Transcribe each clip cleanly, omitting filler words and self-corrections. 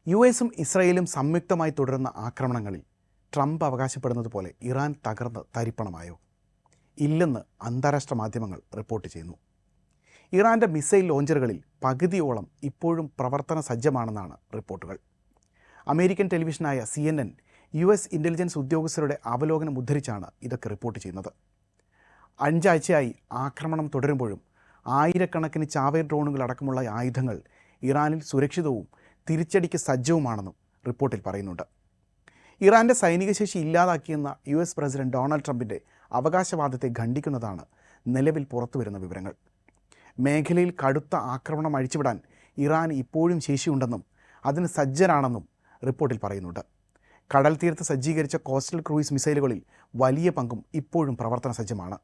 യുഎസും ഇസ്രായേലും സംയുക്തമായി തുടരുന്ന ആക്രമണങ്ങളിൽ ട്രംപ് അവകാശപ്പെടുന്നത് പോലെ ഇറാൻ തകർന്ന് തരിപ്പണമായോ? ഇല്ലെന്ന് അന്താരാഷ്ട്ര മാധ്യമങ്ങൾ റിപ്പോർട്ട് ചെയ്യുന്നു. ഇറാൻ്റെ മിസൈൽ ലോഞ്ചറുകളിൽ പകുതിയോളം ഇപ്പോഴും പ്രവർത്തന സജ്ജമാണെന്നാണ് റിപ്പോർട്ടുകൾ. അമേരിക്കൻ ടെലിവിഷനായ CNN US ഇൻ്റലിജൻസ് ഉദ്യോഗസ്ഥരുടെ അവലോകനം ഉദ്ധരിച്ചാണ് ഇതൊക്കെ റിപ്പോർട്ട് ചെയ്യുന്നത്. 5 ആഴ്ചയായി ആക്രമണം തുടരുമ്പോഴും ആയിരക്കണക്കിന് ചാവേർ ഡ്രോണുകൾ അടക്കമുള്ള ആയുധങ്ങൾ ഇറാനിൽ സുരക്ഷിതവും തിരിച്ചടിക്ക് സജ്ജവുമാണെന്നും റിപ്പോർട്ടിൽ പറയുന്നുണ്ട്. ഇറാൻ്റെ സൈനിക ശേഷി ഇല്ലാതാക്കിയെന്ന US പ്രസിഡന്റ് ഡൊണാൾഡ് ട്രംപിൻ്റെ അവകാശവാദത്തെ ഖണ്ഡിക്കുന്നതാണ് നിലവിൽ പുറത്തുവരുന്ന വിവരങ്ങൾ. മേഖലയിൽ കടുത്ത ആക്രമണം അഴിച്ചുവിടാൻ ഇറാൻ ഇപ്പോഴും ശേഷിയുണ്ടെന്നും അതിന് സജ്ജരാണെന്നും റിപ്പോർട്ടിൽ പറയുന്നുണ്ട്. കടൽ തീരത്ത് സജ്ജീകരിച്ച കോസ്റ്റൽ ക്രൂയിസ് മിസൈലുകളിൽ വലിയ പങ്കും ഇപ്പോഴും പ്രവർത്തന സജ്ജമാണ്.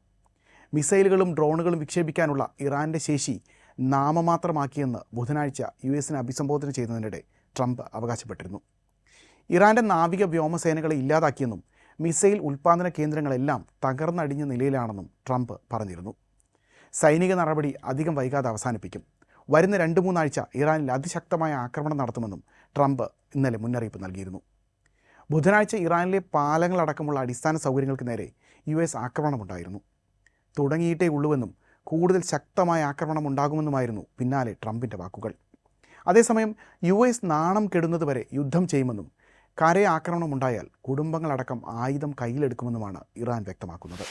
മിസൈലുകളും ഡ്രോണുകളും വിക്ഷേപിക്കാനുള്ള ഇറാൻ്റെ ശേഷി നാമമാത്രമാക്കിയെന്ന് ബുധനാഴ്ച US അഭിസംബോധന ചെയ്യുന്നതിനിടെ ട്രംപ് അവകാശപ്പെട്ടിരുന്നു. ഇറാൻ്റെ നാവിക വ്യോമസേനകളെ ഇല്ലാതാക്കിയെന്നും മിസൈൽ ഉൽപ്പാദന കേന്ദ്രങ്ങളെല്ലാം തകർന്നടിഞ്ഞ നിലയിലാണെന്നും ട്രംപ് പറഞ്ഞിരുന്നു. സൈനിക നടപടി അധികം വൈകാതെ അവസാനിപ്പിക്കും. വരുന്ന 2-3 ആഴ്ച ഇറാനിൽ അതിശക്തമായ ആക്രമണം നടത്തുമെന്നും ട്രംപ് ഇന്നലെ മുന്നറിയിപ്പ് നൽകിയിരുന്നു. ബുധനാഴ്ച ഇറാനിലെ പാലങ്ങളടക്കമുള്ള അടിസ്ഥാന സൗകര്യങ്ങൾക്ക് നേരെ US ആക്രമണമുണ്ടായിരുന്നു. തുടങ്ങിയിട്ടേ ഉള്ളുവെന്നും കൂടുതൽ ശക്തമായ ആക്രമണം ഉണ്ടാകുമെന്നുമായിരുന്നു പിന്നാലെ ട്രംപിൻ്റെ വാക്കുകൾ. അതേസമയം US നാണം കെടുന്നതുവരെ യുദ്ധം ചെയ്യുമെന്നും കരയാക്രമണമുണ്ടായാൽ കുടുംബങ്ങളടക്കം ആയുധം കയ്യിലെടുക്കുമെന്നുമാണ് ഇറാൻ വ്യക്തമാക്കുന്നത്.